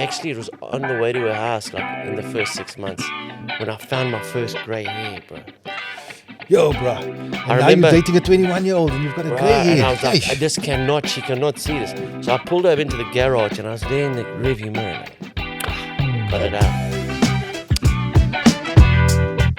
actually, it was on the way to her house, like in the first 6 months, when I found my first grey hair, bro. Yo, bro. And now remember- you're dating a 21-year-old and you've got a grey Right, hair. and I was like, Eish. she cannot see this. So I pulled over into the garage and I was there in the rearview mirror. Got it out.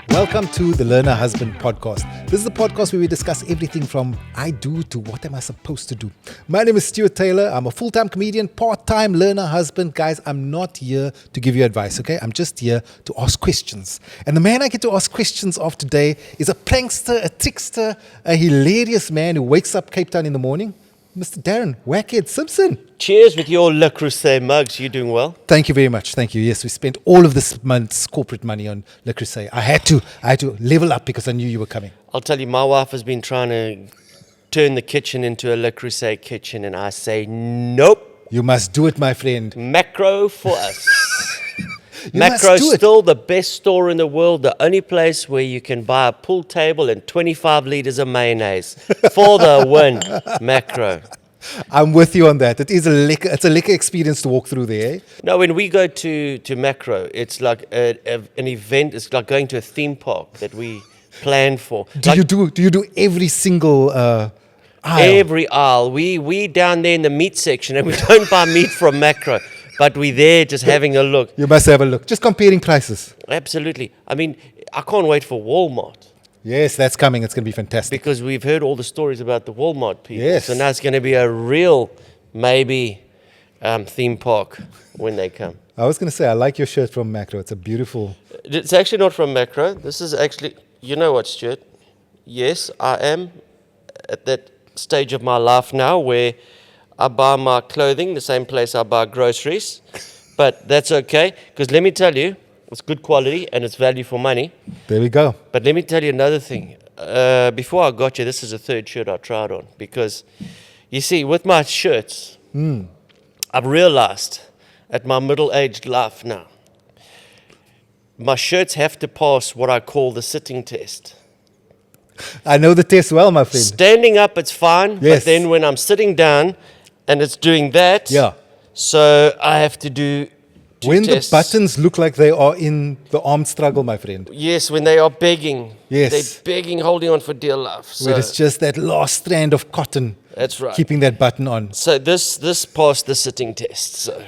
Welcome to the Learner Husband podcast. This is the podcast where we discuss everything from I do to what am I supposed to do. My name is Stuart Taylor. I'm a full-time comedian, part-time learner husband. Guys, I'm not here to give you advice, okay? I'm just here to ask questions. And the man I get to ask questions of today is a prankster, a trickster, a hilarious man who wakes up Cape Town in the morning. Mr. Darren Wackhead Simpson. Cheers with your Le Creuset mugs. You doing well? Thank you very much. Thank you. Yes, we spent all of this month's corporate money on Le Creuset. I had to level up because I knew you were coming. I'll tell you, my wife has been trying to turn the kitchen into a Le Creuset kitchen, and I say, nope. You must do it, my friend. Macro for us. You must Macro's do it. still the best store in the world, the only place where you can buy a pool table and 25 litres of mayonnaise for the win. Macro. I'm with you on that. It's a liquor experience to walk through there. Eh? No, when we go to Macro, it's like an event. It's like going to a theme park that we plan for. Do you do every single aisle? Every aisle. We down there in the meat section, and we don't buy meat from Macro, but we're there just having a look. You must have a look. Just comparing prices. Absolutely. I mean, I can't wait for Walmart. Yes, that's coming. It's going to be fantastic. Because we've heard all the stories about the Walmart people. Yes. So now it's going to be a real, maybe, theme park when they come. I was going to say, I like your shirt from Macro. It's a beautiful... It's actually not from Macro. This is actually, you know what, Stuart? Yes, I am at that stage of my life now where I buy my clothing the same place I buy groceries. But that's okay, because let me tell you, it's good quality and it's value for money. There we go. But let me tell you another thing. Before I got you, this is the third shirt I tried on. Because, you see, with my shirts, I've realized at my middle-aged life now, my shirts have to pass what I call the sitting test. I know the test well, my friend. Standing up, it's fine. Yes. But then when I'm sitting down and it's doing that, Yeah. so I have to do two When tests. the buttons look like they are in the armed struggle, my friend. Yes, when they are begging. Yes. They're begging, holding on for dear life. So Where it's just that last strand of cotton that's right. keeping that button on. So this passed the sitting test. So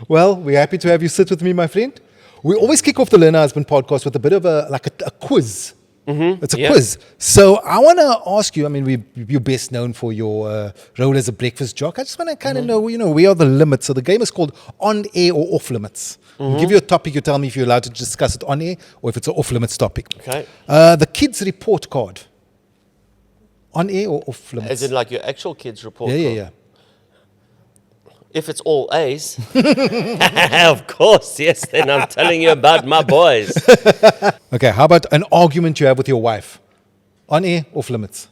Well, we're happy to have you sit with me, my friend. We always kick off the Learner Husband podcast with a bit of a quiz. Mm-hmm. It's a quiz. So I want to ask you, I mean, you're best known for your role as a breakfast jock. I just want to kind of know, where are the limits? So the game is called On Air or Off Limits. I'll give you a topic, you tell me if you're allowed to discuss it on air or if it's an off limits topic. okay. The kids report card. On air or off limits? As in like your actual kids report yeah, card. yeah. If it's all A's, of course, yes. Then I'm telling you about my boys. Okay, how about an argument you have with your wife? On air, off limits?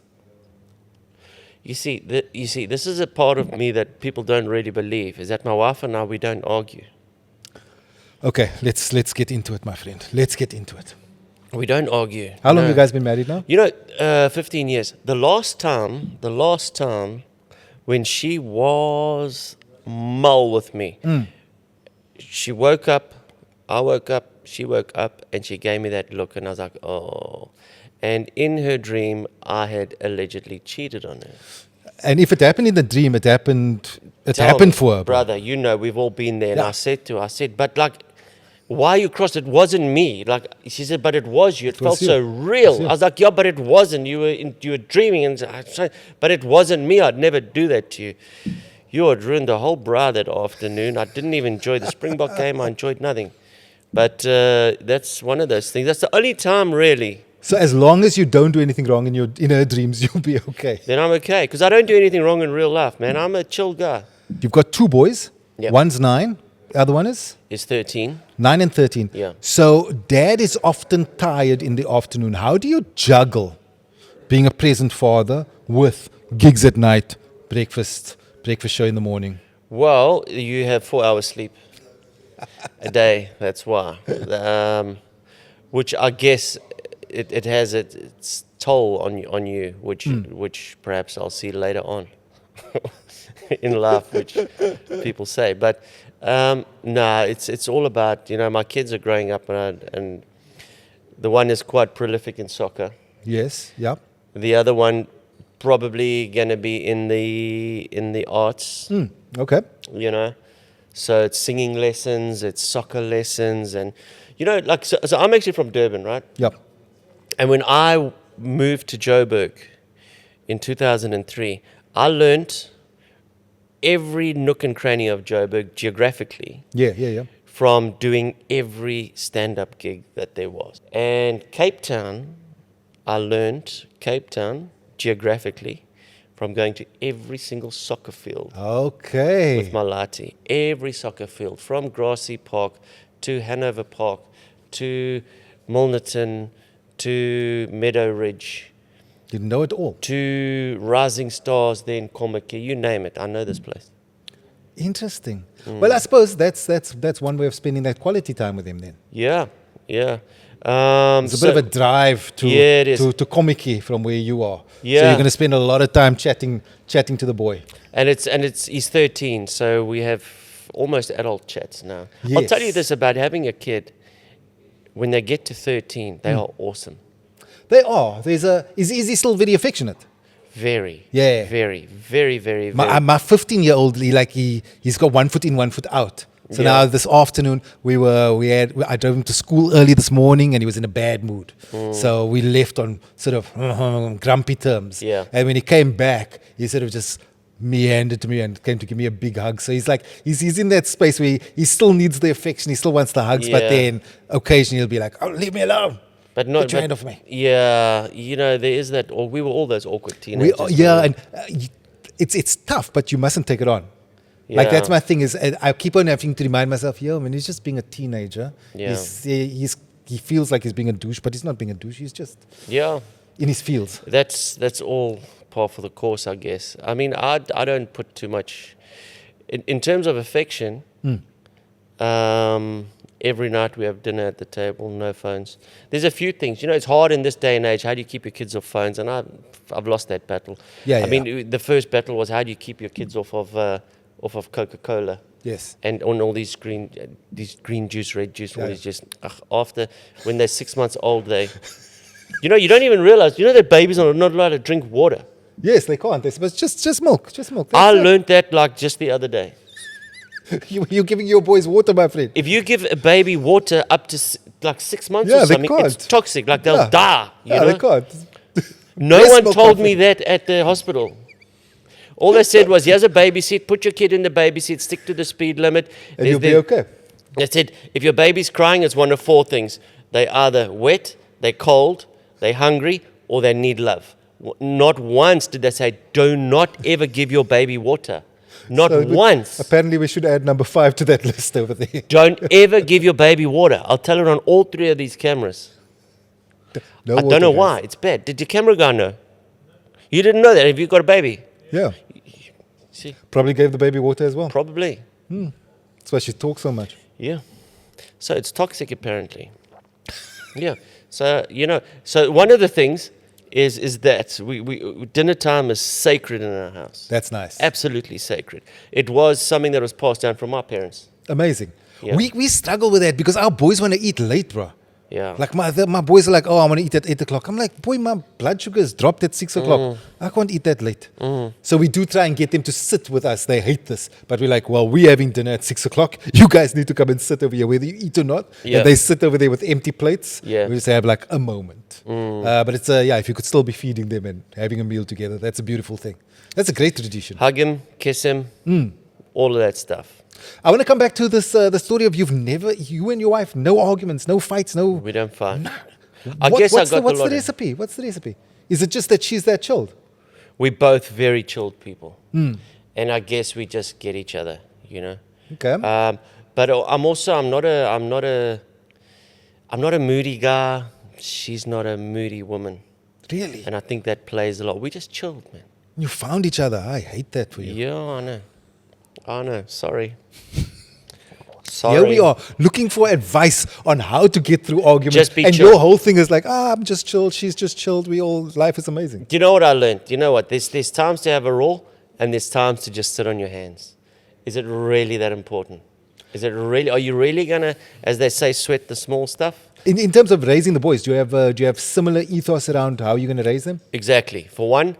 You see, this is a part of me that people don't really believe. Is that my wife and I, we don't argue. Okay, let's get into it, my friend. Let's get into it. We don't argue. How long No. have you guys been married now? 15 years. The last time when she was mull with me, she woke up, I woke up, she woke up, and she gave me that look, and I was like, oh. And in her dream, I had allegedly cheated on her. And if it happened in the dream, it happened Tell me, for her. bro. brother. We've all been there. And Yeah. I said, but like, why you crossed? It wasn't me. Like she said, but it was you. It felt was you. so real. you. I was like, yeah, but it wasn't. You were dreaming, and I said, but it wasn't me. I'd never do that to you. You had ruined the whole bra that afternoon. I didn't even enjoy the Springbok game. I enjoyed nothing. But that's one of those things. That's the only time, really. So as long as you don't do anything wrong in her dreams, you'll be okay. Then I'm okay. Because I don't do anything wrong in real life, man. I'm a chill guy. You've got two boys. Yep. One's 9. The other one is? It's 13. 9 and 13. Yeah. So dad is often tired in the afternoon. How do you juggle being a present father with gigs at night, breakfast show in the morning? Well, you have 4 hours sleep a day. That's why. Which I guess it has its toll on you, which perhaps I'll see later on in life, which people say. But No, it's all about, my kids are growing up, and the one is quite prolific in soccer. Yes. Yeah. The other one probably gonna be in the arts. Okay. So it's singing lessons, it's soccer lessons, and so I'm actually from Durban, right? Yep. And when I moved to Joburg in 2003, I learnt every nook and cranny of Joburg geographically Yeah. from doing every stand-up gig that there was. And Cape Town, I learnt Cape Town geographically from going to every single soccer field Okay. with Malati. Every soccer field, from Grassy Park to Hanover Park to Milnerton to Meadow Ridge You know it all. to Rising Stars, then Komaki, you name it. I know this place. Interesting. Well, I suppose that's one way of spending that quality time with him then. Yeah. It's a bit of a drive to Yeah, it is. to Komiki from where you are. So Yeah. you're going to spend a lot of time chatting to the boy. And he's 13, so we have almost adult chats now. I'll tell you Yes. this about having a kid. When they get to 13, they are awesome. They are. Is he still very affectionate? Very. Yeah. Very, very, very, very. My 15-year-old, he's got 1 foot in, 1 foot out. So Yeah. now this afternoon I drove him to school early this morning, and he was in a bad mood. So we left on sort of grumpy terms. Yeah. And when he came back, he sort of just meandered to me and came to give me a big hug. So he's in that space where he still needs the affection, he still wants the hugs, but Yeah. then occasionally he'll be like, "Oh, leave me alone." But no, Get your hand off me. Yeah, there is that. Or we were all those awkward teenagers. And it's tough, but you mustn't take it on. Like Yeah. that's my thing is I keep on having to remind myself, man, he's just being a teenager. Yeah. He feels like he's being a douche, but he's not being a douche. He's just Yeah, in his fields. that's all par for the course, I guess. I mean, I don't put too much in terms of affection. Every night we have dinner at the table, no phones. There's a few things. It's hard in this day and age. How do you keep your kids off phones? And I've lost that battle. Yeah, I mean, the first battle was how do you keep your kids off of Coca-Cola? Yes. And on all these green juice, red juice, all Yeah. these just after when they're 6 months old, you don't even realize. that babies are not allowed to drink water. Yes, they can't. They're supposed just milk. Just milk. I That's it. learned that like just the other day. You're giving your boys water, my friend. If you give a baby water up to like 6 months Yeah, or they something, it's can't. toxic. Like they'll Yeah. die. They can't. No Breast one milk, told my me that at the hospital. All they said was, here's a baby seat, put your kid in the baby seat, stick to the speed limit. And you'll be okay. They said, if your baby's crying, it's one of four things. They either wet, they're cold, they're hungry, or they need love. Not once did they say, do not ever give your baby water. Not So once. Apparently, we should add number 5 to that list over there. Don't ever give your baby water. I'll tell it on all 3 of these cameras. No I water, don't know guys. why. It's bad. Did your camera guy know? You didn't know that. Have you got a baby? Yeah. See, Probably gave the baby water as well. probably. That's why she talks so much. Yeah. So it's toxic apparently. Yeah. So, so one of the things is that we dinner time is sacred in our house. That's nice. Absolutely sacred. It was something that was passed down from our parents. Amazing. Yeah. We struggle with that because our boys want to eat late, bro. Yeah. Like my boys are like, oh, I want to eat at 8 o'clock. I'm like, boy, my blood sugar is dropped at 6 o'clock. I can't eat that late. So we do try and get them to sit with us. They hate this. But we're like, well, we're having dinner at 6 o'clock. You guys need to come and sit over here, whether you eat or not. Yeah. And they sit over there with empty plates. Yeah. We just have like a moment. But it's, if you could still be feeding them and having a meal together, that's a beautiful thing. That's a great tradition. Hug him, kiss him, all of that stuff. I want to come back to this, the story of you and your wife, no arguments, no fights, no... We don't fight. I guess what's I got the recipe? What's the recipe? Is it just that she's that chilled? We're both very chilled people. And I guess we just get each other, Okay. But I'm not a moody guy. She's not a moody woman. Really? And I think that plays a lot. We just chilled, man. You found each other. I hate that for you. Yeah, I know. Sorry. Sorry. Here we are looking for advice on how to get through arguments. Just be and chill. your whole thing is like, I'm just chilled. She's just chilled. Life is amazing. Do you know what I learned? You know what? There's times to have a roll and there's times to just sit on your hands. Is it really that important? Is it really? Are you really gonna, as they say, sweat the small stuff? In terms of raising the boys, do you have similar ethos around how you're going to raise them? Exactly. For one,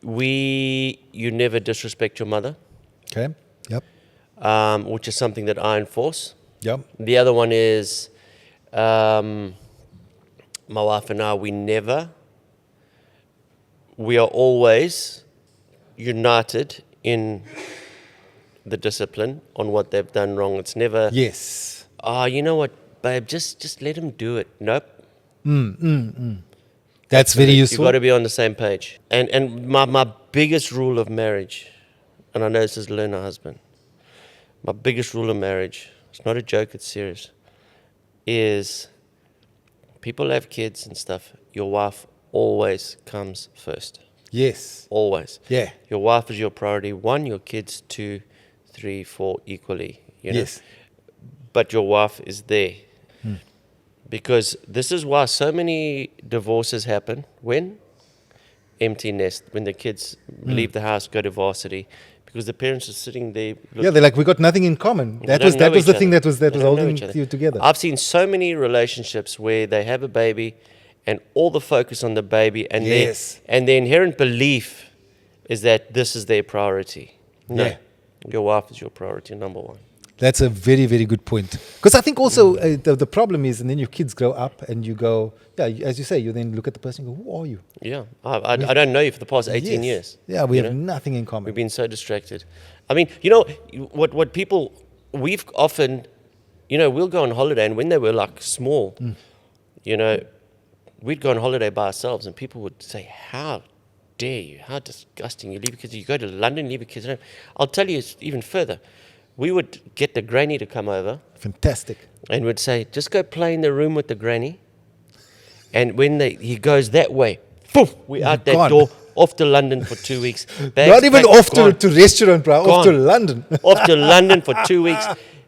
you never disrespect your mother, Okay. Yep. which is something that I enforce. Yep. The other one is my wife and I, we are always united in the discipline on what they've done wrong. It's never, Yes. you know what, babe, just let him do it. Nope. That's very You've useful. got to be on the same page. And my biggest rule of marriage, and I know this is learn a husband, my biggest rule of marriage, it's not a joke, it's serious, is people have kids and stuff, your wife always comes first. Yes. Always. Yeah. Your wife is your priority 1, your kids 2, 3, 4 equally. You know? Yes. But your wife is there. Because this is why so many divorces happen. When? Empty nest. When the kids leave the house, go to varsity. Because the parents are sitting there. Yeah, they're like, we got nothing in common. They That don't was know the each thing other. that was They don't know holding each other. you together. I've seen so many relationships where they have a baby and all the focus on the baby and Yes. their inherent belief is that this is their priority. No. Yeah. Your wife is your priority, number 1. That's a very, very good point. Because I think also the problem is, and then your kids grow up and you go, yeah, as you say, you then look at the person and go, who are you? Yeah. I don't know you for the past 18 Yes. years. Yeah, we you have know? nothing in common. We've been so distracted. I mean, you know, what people, we've often, you know, we'll go on holiday, and when they were like small, you know, we'd go on holiday by ourselves, and people would say, how dare you? How disgusting. You leave your kids, you go to London, leave your kids at home. I'll tell you even further. We would get the granny to come over Fantastic. and would say, just go play in the room with the granny. And when he goes that way, poof, we're out that Gone. door, off to London for 2 weeks. Bags Not even packed, off gone. to restaurant, bro. Off to Gone. London. Off to London for 2 weeks,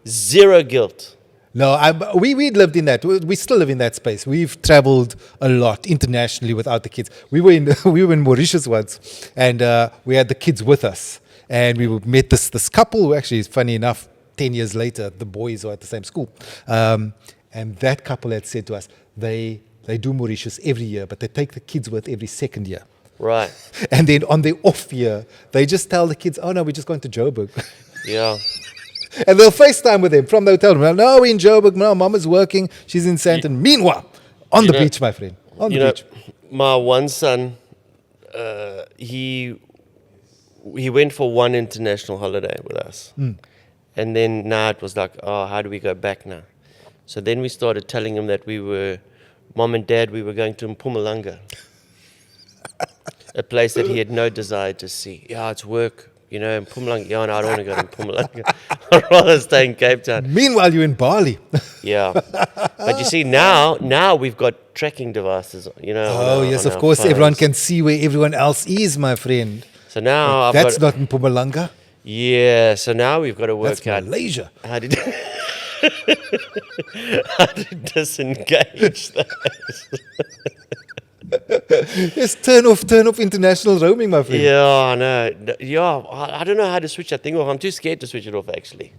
zero guilt. No, we lived in that. We still live in that space. We've traveled a lot internationally without the kids. We were in Mauritius once, and we had the kids with us, and we met this couple who actually is funny enough. 10 years later, the boys are at the same school, and that couple had said to us, they do Mauritius every year, but they take the kids with every second year. Right. And then on the off year, they just tell the kids, oh no, we're just going to Joburg. Yeah. And they'll FaceTime with them from the hotel room. No, we're in Joburg. No, mom is working. She's in Sandton. Meanwhile, on the beach, my friend. On the beach. My one son, he went for one international holiday with us. And then now it was like, oh, how do we go back now? So then we started telling him that mom and dad, we were going to Mpumalanga. A place that he had no desire to see. Yeah, it's work. You know, in Mpumalanga. Yeah, no, I don't want to go to Mpumalanga. I'd rather stay in Cape Town. Meanwhile, you're in Bali. Yeah. But you see, now we've got tracking devices, you know. Oh, yes, of course. Everyone can see where everyone else is, my friend. So now That's not in Mpumalanga. Yeah, so now we've got to work That's out Malaysia. how to disengage that. Yes, turn off international roaming, my friend. Yeah, I know. Yeah, I don't know how to switch that thing off. I'm too scared to switch it off, actually.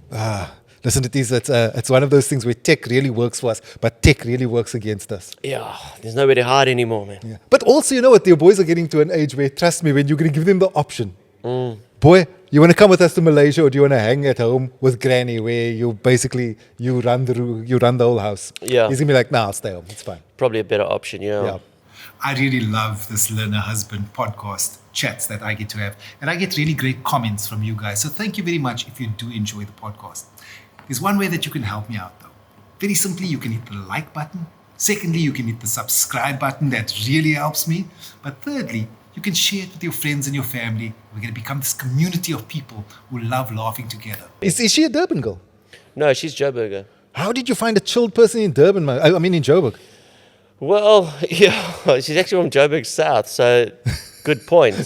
Listen, it's one of those things where tech really works for us, but tech really works against us. Yeah, there's nowhere to hide anymore, man. Yeah. But also, you know what? Your boys are getting to an age where, trust me, when you're going to give them the option, boy, you want to come with us to Malaysia, or do you want to hang at home with Granny, where you basically you run the whole house? Yeah. He's gonna be like, nah, I'll stay home. It's fine. Probably a better option, Yeah. I really love this Learner Husband podcast chats that I get to have. And I get really great comments from you guys. So thank you very much if you do enjoy the podcast. There's one way that you can help me out though. Very simply, you can hit the like button. Secondly, you can hit the subscribe button. That really helps me. But thirdly, you can share it with your friends and your family. We're going to become this community of people who love laughing together. Is she a Durban girl? No, she's Joburger. How did you find a chilled person in Durban? I mean, in Joburg. Well, yeah, she's actually from Joburg South, so good point.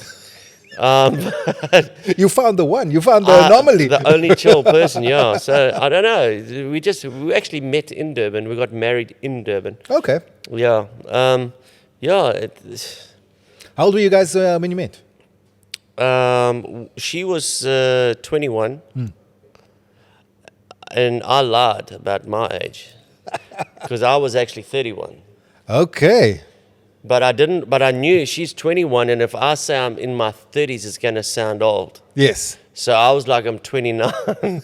You found the one. You found the anomaly. The only chill person, yeah. So I don't know. We actually met in Durban. We got married in Durban. Okay. Yeah. How old were you guys when you met? She was 21, And I lied about my age because I was actually 31. Okay. But I didn't. But I knew she's 21, and if I say I'm in my 30s, it's gonna sound old. Yes. So I was like, I'm 29.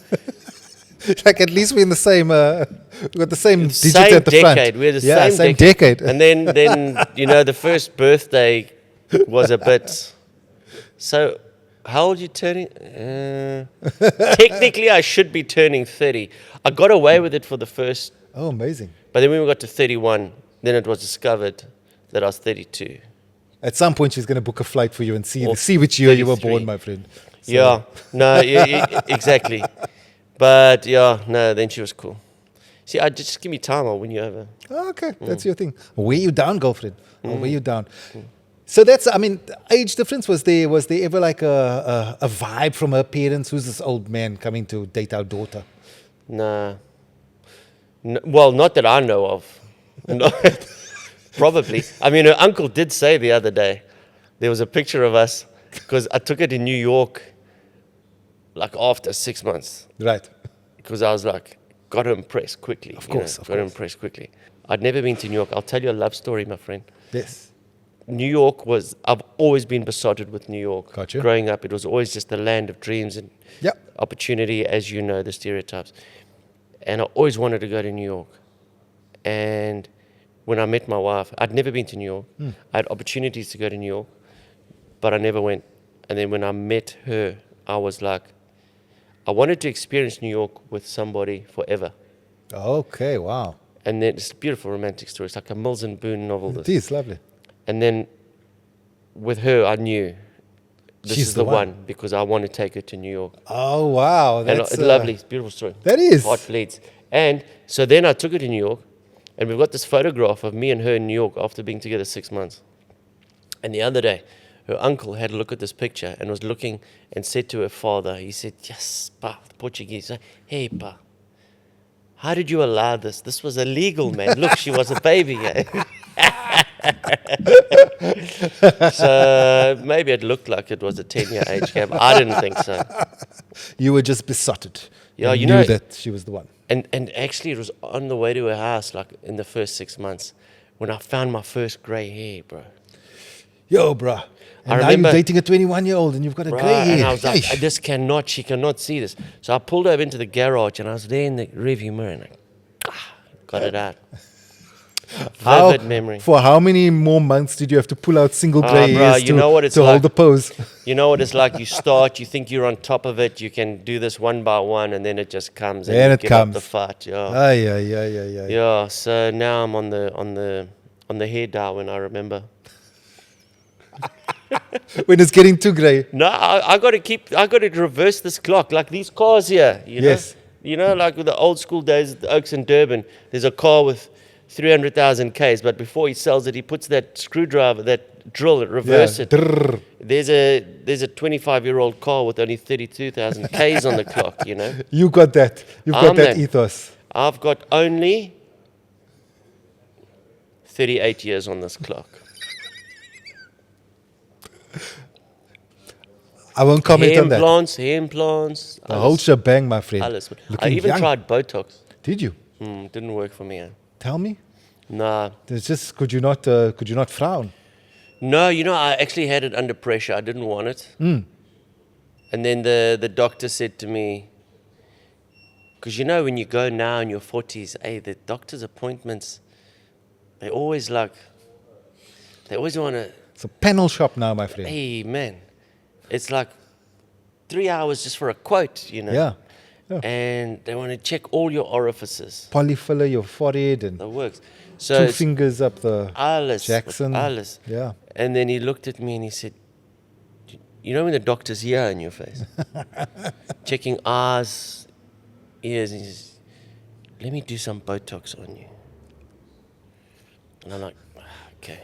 Like at least we're in the same, we got the same digit Same at the front. decade. We're the yeah, same decade. And then the first birthday was a bit. So, how old are you turning? Technically, I should be turning 30. I got away with it for the first. Oh, amazing. But then when we got to 31, then it was discovered that I was 32. At some point, she's going to book a flight for you and Or see which year you were 33. born, my friend. So- Yeah, no, exactly. But yeah, no, then she was cool. See, I just give me time, I'll win you over. Oh, okay, that's your thing. I'll weigh you down, girlfriend. I'll weigh you down. So that's, I mean, age difference. Was there ever like a vibe from her parents? Who's this old man coming to date our daughter? Nah. No, well, not that I know of. No, probably. I mean, her uncle did say the other day, there was a picture of us, because I took it in New York, like after 6 months. Right. Because I was like, got to impress quickly. Of course. Got to impress quickly. I'd never been to New York. I'll tell you a love story, my friend. Yes. New York I've always been besotted with New York. Gotcha. Growing up, it was always just the land of dreams and Yep. opportunity, as you know, the stereotypes. And I always wanted to go to New York. And when I met my wife, I'd never been to New York. I had opportunities to go to New York, but I never went. And then when I met her, I was like, I wanted to experience New York with somebody forever. Okay, wow. And then it's a beautiful romantic story. It's like a Mills and Boone novel. It This. is lovely. And then with her, I knew this She's is the the one. one because I want to take her to New York. Oh, wow. And That's it's lovely. It's a beautiful story. That is. Heart bleeds. And so then I took her to New York, and we've got this photograph of me and her in New York after being together 6 months. And the other day, her uncle had a look at this picture and was looking and said to her father, he said, yes, pa, the Portuguese, hey, pa, how did you allow this? This was illegal, man. Look, she was a baby. Eh? So maybe it looked like it was a 10-year age gap. I didn't think so. You were just besotted. Yeah, and you knew know- that she was the one. And actually, it was on the way to her house, like in the first 6 months, when I found my first grey hair, bro. Yo, bruh. And I now remember- you're dating a 21-year-old and you've got a Right, grey hair. and I was like, Yeesh. she cannot see this. So I pulled over into the garage, and I was there in the rearview mirror, and I got it out. Vivid memory. For how many more months did you have to pull out single grey bruh, hairs you to, know what it's to hold like. the pose? You know what it's like? You start, you think you're on top of it, you can do this one by one, and then it just comes, and Then you it give up comes. the fight. Yeah. Yeah. Yeah, so now I'm on the hair dye when I remember. When it's getting too grey. No, I got to reverse this clock. Like these cars here, you know? Yes. You know, like with the old school days, the Oaks and Durban, there's a car with 300,000 Ks, but before he sells it, he puts that screwdriver, that drill, reverse Yeah. it. Drrr. There's a 25-year-old car with only 32,000 Ks on the clock, you know? You got that. You've got I'm that that. ethos. I've got only 38 years on this clock. I won't comment on that. Hair implants. The whole shebang, my friend. Alles. I Looking even young. tried Botox. Did you? Didn't work for me. Eh? Tell me. Nah. There's just could you not frown? No, you know, I actually had it under pressure. I didn't want it. And then the doctor said to me, because you know when you go now in your 40s, hey, the doctor's appointments, they always want to, It's a panel shop now, my friend. hey, man, it's like 3 hours just for a quote, you know. Yeah. And they want to check all your orifices. Polyfiller your forehead and That works. 2 So fingers up the alles, Jackson. alles. Yeah. And then he looked at me and he said, you know when the doctor's here in your face? Checking eyes, ears, and he says, let me do some Botox on you. And I'm like, okay.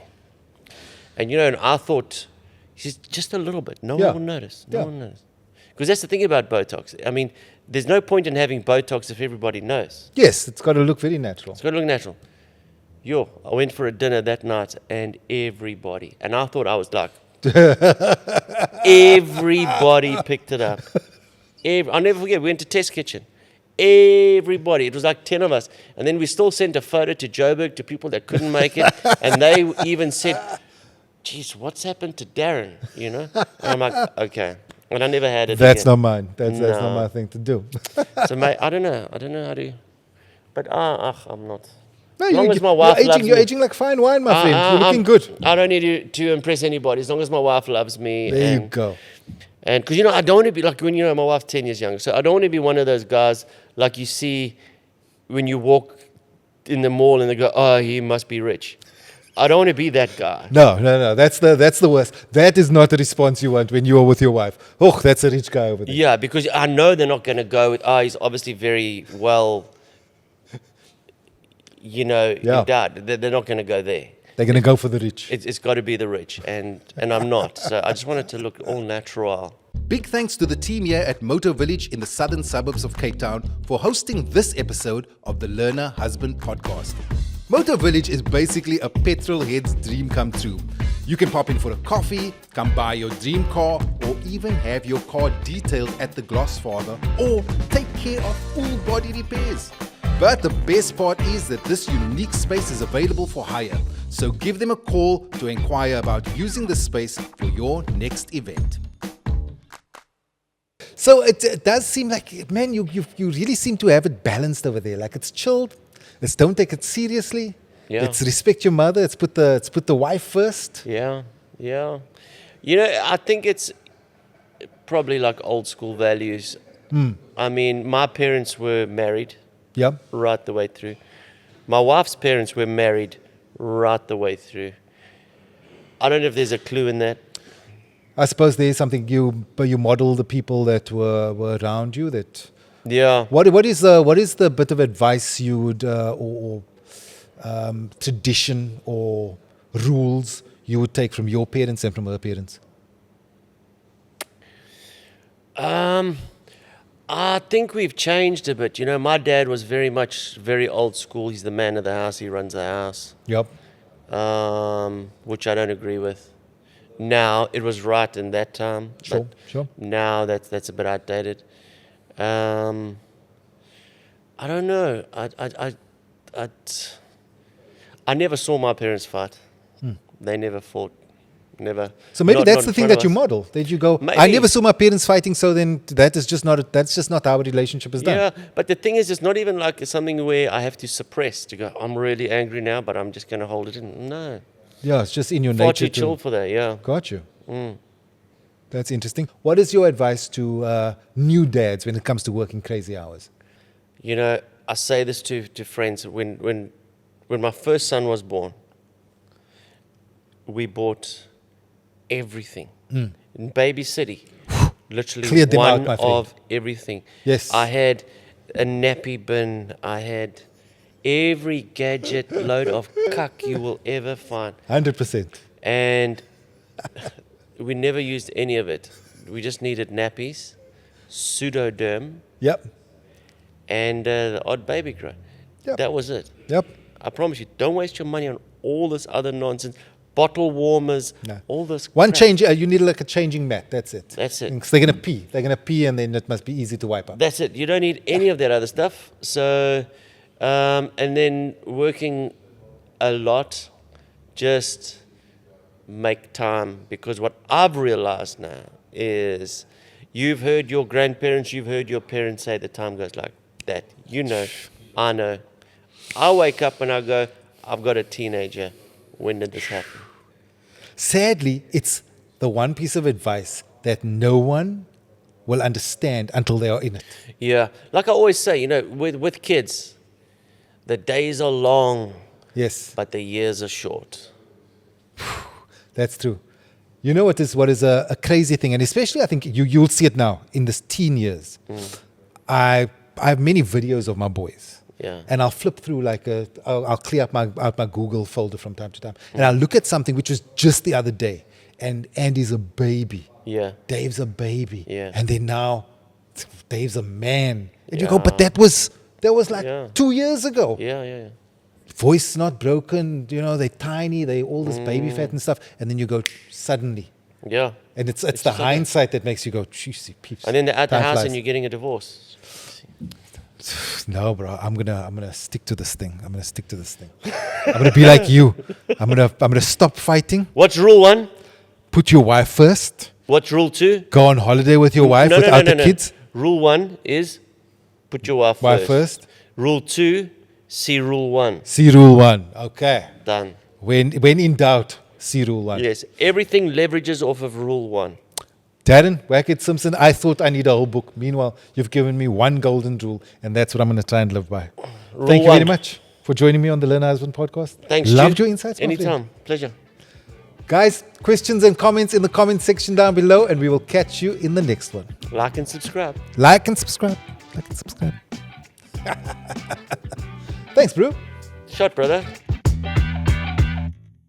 And you know, and I thought, he says, just a little bit. No Yeah. one will notice. No Yeah. one will notice. Because that's the thing about Botox. I mean, there's no point in having Botox if everybody knows. Yes, it's got to look very natural. It's got to look natural. I went for a dinner that night and everybody, and I thought I was like, everybody picked it up. I'll never forget, we went to Test Kitchen. everybody. It was like 10 of us. And then we still sent a photo to Joburg to people that couldn't make it. And they even said, geez, what's happened to Darren? You know? And I'm like, okay. And I never had it That's again. not mine. That's not No. my thing to do. So, mate, I don't know how to. But I'm not. No, As long as my wife loves you're me. aging like fine wine, my friend. You're looking good. I don't need to impress anybody. As long as my wife loves me. There you go. And because, you know, I don't want to be like when, you know, my wife's 10 years younger. So I don't want to be one of those guys like you see when you walk in the mall and they go, oh, he must be rich. I don't want to be that guy. No. That's the worst. That is not the response you want when you are with your wife. Oh, that's a rich guy over there. Yeah, because I know they're not going to go with, he's obviously very well, you know, Yeah. endowed. They're not going to go there. They're going to go for the rich. It's got to be the rich, and I'm not. So I just want it to look all natural. Big thanks to the team here at Moto Village in the southern suburbs of Cape Town for hosting this episode of the Learner Husband podcast. Moto Village is basically a petrol-head's dream come true. You can pop in for a coffee, come buy your dream car, or even have your car detailed at the Glossfather, or take care of full body repairs. But the best part is that this unique space is available for hire. So give them a call to inquire about using the space for your next event. So it does seem like, man, you really seem to have it balanced over there. Like it's chilled. Let's don't take it seriously. Yeah. Let's respect your mother. Let's put the wife first. Yeah. You know, I think it's probably like old school values. I mean, my parents were married Yeah. right the way through. My wife's parents were married right the way through. I don't know if there's a clue in that. I suppose there is something you model the people that were around you. That Yeah. what is the bit of advice you would or tradition or rules you would take from your parents and from her parents? I think we've changed a bit. You know, my dad was very old school. He's the man of the house. He runs the house, Yep. which I don't agree with. Now, it was right in that time. Sure. Now that's a bit outdated. I don't know. I never saw my parents fight. They never fought. Never. So maybe Not that's the in thing front that you of us. model. That you go, I Maybe. never saw my parents fighting, so then that's just not how a relationship is done. Yeah, but the thing is, it's not even like something where I have to suppress to go, I'm really angry now, but I'm just going to hold it in. No. Yeah, it's just in your Far nature too chill for that, yeah. Got you. That's interesting. What is your advice to new dads when it comes to working crazy hours? You know, I say this to friends. When my first son was born, we bought everything in Baby City. Literally Cleared them out, one my friend. of everything. Yes. I had a nappy bin. I had every gadget load of cuck you will ever find. 100%. And we never used any of it. We just needed nappies, pseudoderm, Yep. and the odd baby grow. Yep. That was it. Yep. I promise you, don't waste your money on all this other nonsense. Bottle warmers, No. all this One crap. change, you need like a changing mat. That's it. That's it. 'Cause they're going to pee. They're going to pee and then it must be easy to wipe up. That's it. You don't need any of that other stuff. So, and then working a lot, just make time. Because what I've realized now is you've heard your grandparents, you've heard your parents say the time goes like that. You know, I know. I wake up and I go, I've got a teenager. When did this happen? Sadly, it's the one piece of advice that no one will understand until they are in it. Yeah. Like I always say, you know, with kids, the days are long, Yes, but the years are short. that's true. You know what is a crazy thing, and especially I think you'll see it now in this teen years. I have many videos of my boys. Yeah. And I'll flip through I'll clear up my Google folder from time to time, and I'll look at something which was just the other day, and Andy's a baby. Yeah. Dave's a baby. Yeah. And then now Dave's a man. And you Yeah. go, but that was like Yeah. 2 years ago. Yeah. Voice not broken, they're tiny, they all this baby fat and stuff. And then you go suddenly. Yeah. And it's the just like that. hindsight that makes you go, jeez, peeps. And then they're at the Time house flies. and you're getting a divorce. No, bro. I'm gonna stick to this thing. I'm gonna be like you. I'm gonna stop fighting. What's rule 1? Put your wife first. What's rule 2? Go on holiday with your wife without the kids. Rule 1 is put your wife first. Rule 2, see rule 1. See rule 1. Okay. Done. When in doubt, see rule 1. Yes, everything leverages off of rule 1. Darren, Wackhead Simpson, I thought I need a whole book. Meanwhile, you've given me one golden rule, and that's what I'm going to try and live by. Thank you very much for joining me on the Learn a Husband podcast. Thanks, Loved Stu. your insights. my friend. Anytime. Pleasure. Guys, questions and comments in the comment section down below, and we will catch you in the next one. Like and subscribe. Like and subscribe. Thanks, bro. Shot, brother.